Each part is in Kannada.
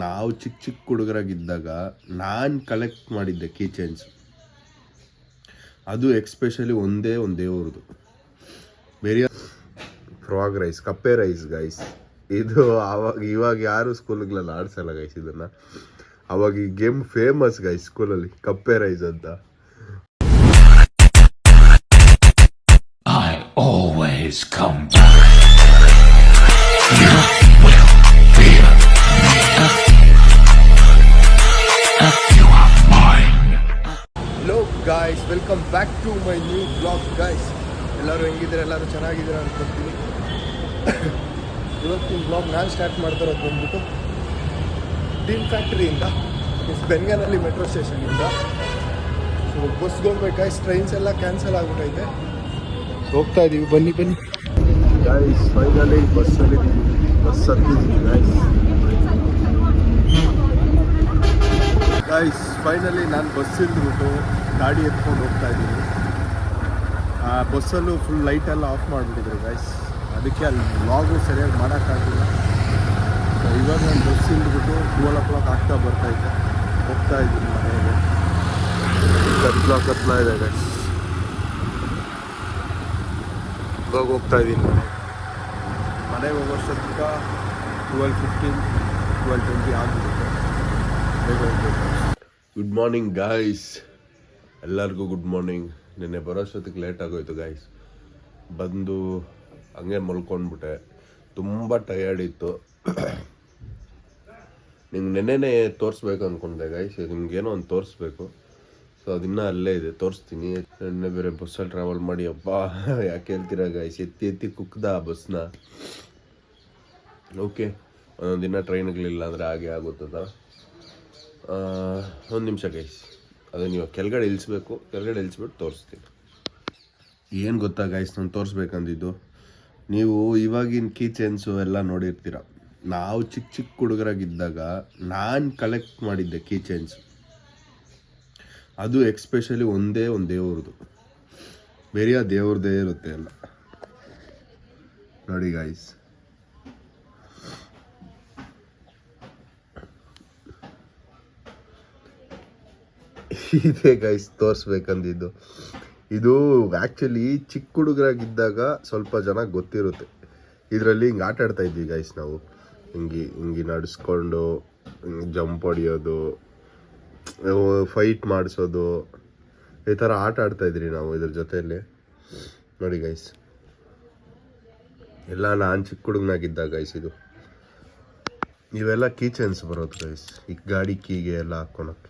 ನಾವು ಚಿಕ್ಕ ಚಿಕ್ಕ ಹುಡುಗರಾಗಿದ್ದಾಗ ನಾನು ಕಲೆಕ್ಟ್ ಮಾಡಿದ್ದೆ ಕೀ ಚೈನ್ಸ್. ಅದು ಎಕ್ಸ್ಪೆಷಲಿ ಒಂದೇ ಒಂದು ದೇವ್ರದ್ದು ಬೇರೆ ಫ್ರಾಗ್ ರೈಸ್, ಕಪ್ಪೆ ರೈಸ್ ಗೈಸ್. ಇದು ಇವಾಗ ಯಾರು ಸ್ಕೂಲ್ಗಳಲ್ಲಿ ಆಡ್ಸಲ್ಲ ಗೈಸ್ ಇದನ್ನು. ಅವಾಗ ಈ ಗೇಮ್ ಫೇಮಸ್ ಗೈಸ್ ಸ್ಕೂಲಲ್ಲಿ, ಕಪ್ಪೆ ರೈಸ್ ಅಂತ. I always come back. You will fear me. You are mine. Hello guys, welcome back to my new vlog guys. ಎಲ್ಲರೂ ಹೆಂಗಿದ್ದೀರಾ? ಎಲ್ಲರೂ ಚೆನ್ನಾಗಿದ್ದೀರಾ ಅನ್ಕೊಳ್ತೀನಿ. ಇವತ್ತಿನ ಬ್ಲಾಗ್ ನಾನು ಸ್ಟಾರ್ಟ್ ಮಾಡ್ತಾರೋದು ಬಂದ್ಬಿಟ್ಟು ಡೀಲ್ ಫ್ಯಾಕ್ಟ್ರಿಯಿಂದ, ಬೆಂಗನಲ್ಲಿ ಮೆಟ್ರೋ ಸ್ಟೇಷನಿಂದ. ಸೊ ಬಸ್ಗೆ ಹೋಗ್ಬೇಕು ಗೈಸ್, ಟ್ರೈನ್ಸ್ ಎಲ್ಲ ಕ್ಯಾನ್ಸಲ್ ಆಗ್ಬಿಟ್ಟೈತೆ. ಹೋಗ್ತಾ ಇದ್ದೀವಿ, ಬನ್ನಿ ಗೈಸ್. ಫೈನಲಿ ಬಸ್ ಹತ್ತಿದ್ದೀವಿ ಗೈಸ್. ಫೈನಲಿ ನಾನು ಬಸ್ ಇಲ್ದ್ಬಿಟ್ಟು ಗಾಡಿ ಎತ್ಕೊಂಡು ಹೋಗ್ತಾ ಇದ್ದೀನಿ. ಆ ಬಸ್ಸಲ್ಲೂ ಫುಲ್ ಲೈಟೆಲ್ಲ ಆಫ್ ಮಾಡಿಬಿಟ್ಟಿದ್ರು ಗೈಸ್, ಅದಕ್ಕೆ ಅಲ್ಲಿ ವ್ಲಾಗು ಸರಿಯಾಗಿ ಮಾಡೋಕ್ಕಾಗಿಲ್ಲ. ಸೊ ಇವಾಗ ನಾನು ಬಸ್ ಇಲ್ದ್ಬಿಟ್ಟು 12 o'clock ಆಗ್ತಾ ಬರ್ತಾಯಿದ್ದೆ. ಹೋಗ್ತಾ ಇದ್ದೀನಿ ಮನೆಗೆ. 10 o'clock ಹತ್ತಾ ಇದೆ ಗೈಸ್. ಇವಾಗ ಹೋಗ್ತಾ ಇದ್ದೀನಿ ಮನೆಗೆ ಹೋಗೋಷ್ಟೊತ್ತಿಗೆ 12:15, 12:20 ಆಗಿಬಿಡುತ್ತೆ. ಬೇಗ ಹೋಗ್ಬೇಕು. ಗುಡ್ ಮಾರ್ನಿಂಗ್ ಗಾಯ್ಸ್, ಎಲ್ಲರಿಗೂ ಗುಡ್ ಮಾರ್ನಿಂಗ್. ನಿನ್ನೆ ಬರೋಷ್ಟೊತ್ತಿಗೆ ಲೇಟ್ ಆಗೋಯ್ತು ಗಾಯ್ಸ್. ಬಂದು ಹಂಗೆ ಮಲ್ಕೊಂಡ್ಬಿಟ್ಟೆ, ತುಂಬ ಟಯರ್ಡ್ ಇತ್ತು. ನಿಮ್ಗೆ ನೆನ್ನೆನೇ ತೋರಿಸ್ಬೇಕು ಅಂದ್ಕೊಂಡೆ ಗೈಸ್, ನಿಮ್ಗೇನೋ ಒಂದು ತೋರಿಸ್ಬೇಕು. ಸೊ ಅದನ್ನ ಅಲ್ಲೇ ಇದೆ, ತೋರಿಸ್ತೀನಿ. ನೆನ್ನೆ ಬೇರೆ ಬಸ್ಸಲ್ಲಿ ಟ್ರಾವೆಲ್ ಮಾಡಿ ಅಪ್ಪ ಯಾಕೆ ಹೇಳ್ತೀರಾ ಗೈಸ್, ಎತ್ತಿ ಕುಕ್ದ ಆ ಬಸ್ನ. ಓಕೆ, ಒಂದೊಂದು ದಿನ ಟ್ರೈನ್ಗಳಿಲ್ಲ ಅಂದರೆ ಹಾಗೆ ಆಗುತ್ತದ. ಒಂದು ನಿಮಿಷ ಗೈಸ್, ಅದು ನೀವು ಕೆಳಗಡೆ ಇಳಿಸ್ಬೇಕು, ಕೆಳಗಡೆ ಇಳಿಸ್ಬಿಟ್ಟು ತೋರಿಸ್ತೀನಿ. ಏನು ಗೊತ್ತಾ ಗೈಸ್, ನಾನು ತೋರಿಸ್ಬೇಕಂದಿದ್ದು, ನೀವು ಇವಾಗಿನ ಕೀ ಚೈನ್ಸು ಎಲ್ಲ ನೋಡಿರ್ತೀರ. ನಾವು ಚಿಕ್ಕ ಚಿಕ್ಕ ಹುಡುಗರಾಗಿದ್ದಾಗ ನಾನು ಕಲೆಕ್ಟ್ ಮಾಡಿದ್ದೆ ಕೀ ಚೈನ್ಸ್. ಅದು ಎಕ್ಸ್ಪೆಷಲಿ ಒಂದೇ ಒಂದು ದೇವ್ರದ್ದು, ಬೇರೆ ದೇವ್ರದ್ದೇ ಇರುತ್ತೆ ಎಲ್ಲ. ನೋಡಿ ಗೈಸ್, ಇದೇ ಗೈಸ್ ತೋರಿಸ್ಬೇಕಂದಿದ್ದು. ಇದು ಆ್ಯಕ್ಚುಲಿ ಚಿಕ್ಕ ಹುಡುಗರಾಗಿದ್ದಾಗ ಸ್ವಲ್ಪ ಜನ ಗೊತ್ತಿರುತ್ತೆ. ಇದರಲ್ಲಿ ಹಿಂಗೆ ಆಟ ಆಡ್ತಾ ಇದ್ವಿ ಗೈಸ್ ನಾವು. ಹಿಂಗೆ ನಡೆಸ್ಕೊಂಡು ಜಂಪ್ ಹೊಡಿಯೋದು, ಫೈಟ್ ಮಾಡಿಸೋದು, ಈ ಥರ ಆಟ ಆಡ್ತಾಯಿದ್ರಿ ನಾವು ಇದ್ರ ಜೊತೆಯಲ್ಲಿ. ನೋಡಿ ಗೈಸ್, ಎಲ್ಲ ನಾನು ಚಿಕ್ಕ ಹುಡುಗನಾಗಿದ್ದಾಗ ಗೈಸ್. ಇದು ಇವೆಲ್ಲ ಕೀ ಚೈನ್ಸ್ ಬರೋದು ಗೈಸ್, ಈ ಗಾಡಿ ಕೀಗೆ ಎಲ್ಲ ಹಾಕೊಳಕ್ಕೆ.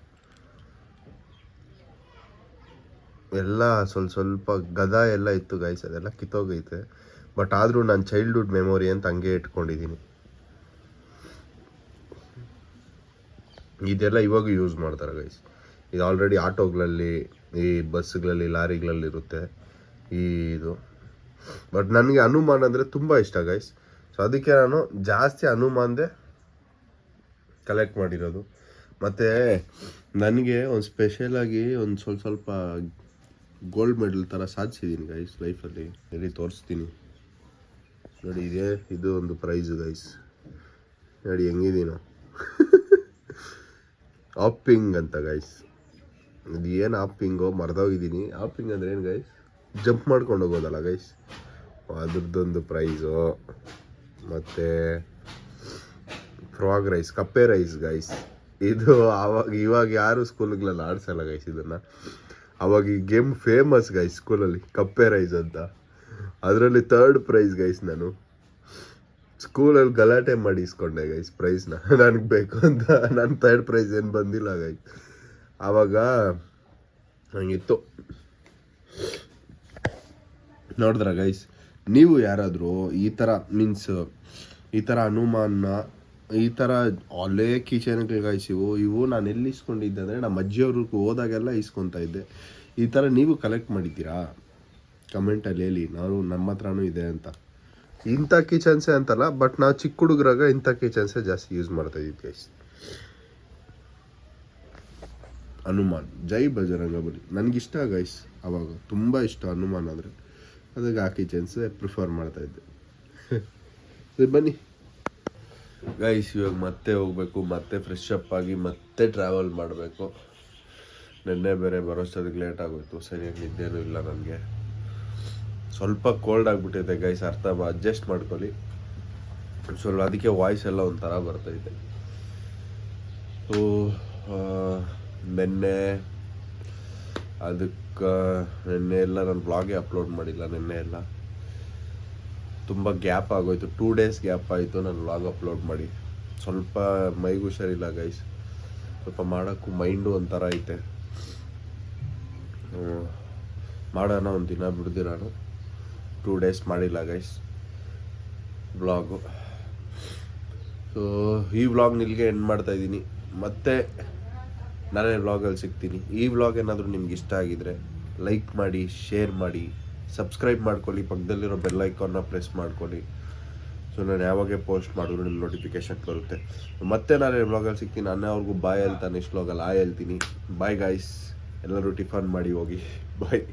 ಎಲ್ಲ ಸ್ವಲ್ಪ ಗದ ಎಲ್ಲ ಇತ್ತು ಗೈಸ್, ಅದೆಲ್ಲ ಕಿತ್ತೋಗೈತೆ. ಬಟ್ ಆದರೂ ನಾನು ಚೈಲ್ಡ್ಹುಡ್ ಮೆಮೊರಿ ಅಂತ ಹಂಗೆ ಇಟ್ಕೊಂಡಿದ್ದೀನಿ. ಇದೆಲ್ಲ ಇವಾಗ ಯೂಸ್ ಮಾಡ್ತಾರೆ ಗೈಸ್. ಇದು ಆಲ್ರೆಡಿ ಆಟೋಗಳಲ್ಲಿ, ಈ ಬಸ್ಗಳಲ್ಲಿ, ಲಾರಿಗಳಲ್ಲಿ ಇರುತ್ತೆ ಇದು. ಬಟ್ ನನಗೆ ಹನುಮಾನ್ ಅಂದರೆ ತುಂಬ ಇಷ್ಟ ಗೈಸ್. ಸೊ ಅದಕ್ಕೆ ನಾನು ಜಾಸ್ತಿ ಹನುಮಾನ್ದೇ ಕಲೆಕ್ಟ್ ಮಾಡಿರೋದು. ಮತ್ತು ನನಗೆ ಒಂದು ಸ್ಪೆಷಲಾಗಿ ಒಂದು ಸ್ವಲ್ಪ ಗೋಲ್ಡ್ ಮೆಡಲ್ ಥರ ಸಾಧಿಸಿದ್ದೀನಿ ಗೈಸ್ ಲೈಫಲ್ಲಿ. ಎಲ್ಲಿ ತೋರಿಸ್ತೀನಿ ನೋಡಿ. ಇದು ಒಂದು ಪ್ರೈಸು ಗೈಸ್. ನೋಡಿ ಹೆಂಗಿದೀನೋ ಆಪಿಂಗ್ ಅಂತ ಗೈಸ್. ಇದು ಏನು ಆಪಿಂಗೋ ಮರೆದೋಗಿದ್ದೀನಿ. ಆಪಿಂಗ್ ಅಂದರೆ ಏನು ಗೈಸ್? ಜಂಪ್ ಮಾಡ್ಕೊಂಡು ಹೋಗೋದಲ್ಲ ಗೈಸ್, ಅದ್ರದ್ದೊಂದು ಪ್ರೈಸು. ಮತ್ತು ಫ್ರಾಗ್ ರೈಸ್, ಕಪ್ಪೆ ರೈಸ್ ಗೈಸ್. ಇದು ಇವಾಗ ಯಾರು ಸ್ಕೂಲ್ಗಳಲ್ಲಿ ಆಡ್ಸಲ್ಲ ಗೈಸ್ ಇದನ್ನು. ಅವಾಗ ಈ ಗೇಮ್ ಫೇಮಸ್ ಗೈಸ್ ಸ್ಕೂಲಲ್ಲಿ, ಕಪ್ಪೆ ರೈಸ್ ಅಂತ. ಅದರಲ್ಲಿ 3rd ಪ್ರೈಸ್ ಗೈಸ್. ನಾನು ಸ್ಕೂಲಲ್ಲಿ ಗಲಾಟೆ ಮಾಡಿ ಇಸ್ಕೊಂಡೆ ಗೈಸ್ ಪ್ರೈಸ್ನ, ನನಗೆ ಬೇಕು ಅಂತ. ನಾನು 3rd ಪ್ರೈಸ್ ಏನು ಬಂದಿಲ್ಲ ಗೈಸ್. ಆವಾಗ ಹಂಗಿತ್ತು. ನೋಡಿದ್ರ ಗೈಸ್, ನೀವು ಯಾರಾದರೂ ಈ ಥರ ಮೀನ್ಸ್ ಈ ಥರ ಹನುಮಾನ್ನ, ಈ ಥರ ಒಳ್ಳೆ ಕಿಚನ್ಗಳು ಗೈಸ್. ಇವು ನಾನು ಎಲ್ಲಿ ಇಸ್ಕೊಂಡಿದ್ದೆ ಅಂದರೆ ನಮ್ಮ ಅಜ್ಜಿಯವ್ರಿಗೆ ಹೋದಾಗೆಲ್ಲ ಇಸ್ಕೊತಾ ಇದ್ದೆ. ಈ ಥರ ನೀವು ಕಲೆಕ್ಟ್ ಮಾಡಿದ್ದೀರಾ? ಕಮೆಂಟಲ್ಲಿ ಹೇಳಿ. ನಮ್ಮ ಹತ್ರನೂ ಇದೆ ಅಂತ. ಇಂಥ ಕಿಚನ್ಸೇ ಅಂತಲ್ಲ, ಬಟ್ ನಾವು ಚಿಕ್ಕ ಹುಡುಗರಾಗ ಇಂಥ ಕಿಚನ್ಸೇ ಜಾಸ್ತಿ ಯೂಸ್ ಮಾಡ್ತಾ ಇದ್ವಿ ಗೈಸ್. ಹನುಮಾನ್, ಜೈ ಬಜರಂಗಬಲಿ ನನಗಿಷ್ಟ ಗೈಸ್. ಅವಾಗ ತುಂಬ ಇಷ್ಟ ಹನುಮಾನ್ ಅಂದರೆ, ಅದಕ್ಕೆ ಆ ಕಿಚನ್ಸೇ ಪ್ರಿಫರ್ ಮಾಡ್ತಾಯಿದ್ದೆ. ಬನ್ನಿ ಗೈಸ್ ಇವಾಗ ಮತ್ತೆ ಹೋಗಬೇಕು, ಮತ್ತೆ ಫ್ರೆಶ್ ಅಪ್ ಆಗಿ ಮತ್ತೆ ಟ್ರಾವೆಲ್ ಮಾಡಬೇಕು. ನಿನ್ನೆ ಬೇರೆ ಬರೋಷ್ಟೊತ್ತಿಗೆ ಲೇಟ್ ಆಗೋಯ್ತು, ಸರಿಯಾಗಿ ನಿದ್ದೆನೂ ಇಲ್ಲ ನನಗೆ. ಸ್ವಲ್ಪ ಕೋಲ್ಡ್ ಆಗಿಬಿಟ್ಟಿದೆ ಗೈಸ್, ಅಡ್ಜಸ್ಟ್ ಮಾಡ್ಕೊಳ್ಳಿ. ಸ್ವಲ್ಪ ಅದಕ್ಕೆ ವಾಯ್ಸ್ ಎಲ್ಲ ಒಂಥರ ಬರ್ತೈತೆ. ಸೊ ನಿನ್ನೆ ಎಲ್ಲ ನಾನು ಬ್ಲಾಗೇ ಅಪ್ಲೋಡ್ ಮಾಡಿಲ್ಲ. ನಿನ್ನೆ ಎಲ್ಲ ತುಂಬ ಗ್ಯಾಪ್ ಆಗೋಯ್ತು, 2 days ಗ್ಯಾಪ್ ಆಯಿತು ನಾನು ವ್ಲಾಗ್ ಅಪ್ಲೋಡ್ ಮಾಡಿ. ಸ್ವಲ್ಪ ಮೈಗೂ ಹುಷಾರಿಲ್ಲ ಗೈಸ್, ಸ್ವಲ್ಪ ಮಾಡೋಕ್ಕೂ ಮೈಂಡು ಒಂಥರ ಐತೆ. ಮಾಡೋಣ ಒಂದು ದಿನ ಬಿಡ್ದಿರಾನು. 2 days ಮಾಡಿಲ್ಲ ಗೈಸ್ ವ್ಲಾಗು. ಸೊ ಈ ವ್ಲಾಗ್ ನಿಲ್ಗೆ ಎಂಡ್ ಮಾಡ್ತಾಯಿದ್ದೀನಿ. ಮತ್ತೆ ನಾನೇ ವ್ಲಾಗಲ್ಲಿ ಸಿಗ್ತೀನಿ. ಈ ವ್ಲಾಗ್ ಏನಾದರೂ ನಿಮ್ಗೆ ಇಷ್ಟ ಆಗಿದರೆ ಲೈಕ್ ಮಾಡಿ, ಶೇರ್ ಮಾಡಿ, ಸಬ್ಸ್ಕ್ರೈಬ್ ಮಾಡ್ಕೊಳ್ಳಿ, ಪಕ್ಕದಲ್ಲಿರೋ ಬೆಲ್ ಐಕಾನ್ನ ಪ್ರೆಸ್ ಮಾಡ್ಕೊಳ್ಳಿ. ಸೊ ನಾನು ಯಾವಾಗೇ ಪೋಸ್ಟ್ ಮಾಡಿದ್ರು ನಿಮ್ಮ ನೋಟಿಫಿಕೇಶನ್ ಬರುತ್ತೆ. ಮತ್ತೆ ನಾನು ವ್ಲಾಗಲ್ಲಿ ಸಿಗ್ತೀನಿ. ನಾನೇ ಅವ್ರಿಗೂ ಬಾಯ್ ಹೇಳ್ತಾನೆ, ನೆಕ್ಸ್ಟ್ ವ್ಲಾಗಲ್ಲಿ ಹೇಳ್ತೀನಿ. ಬಾಯ್ ಗಾಯ್ಸ್, ಎಲ್ಲರೂ ಟಿಫನ್ ಮಾಡಿ ಹೋಗಿ. ಬಾಯ್.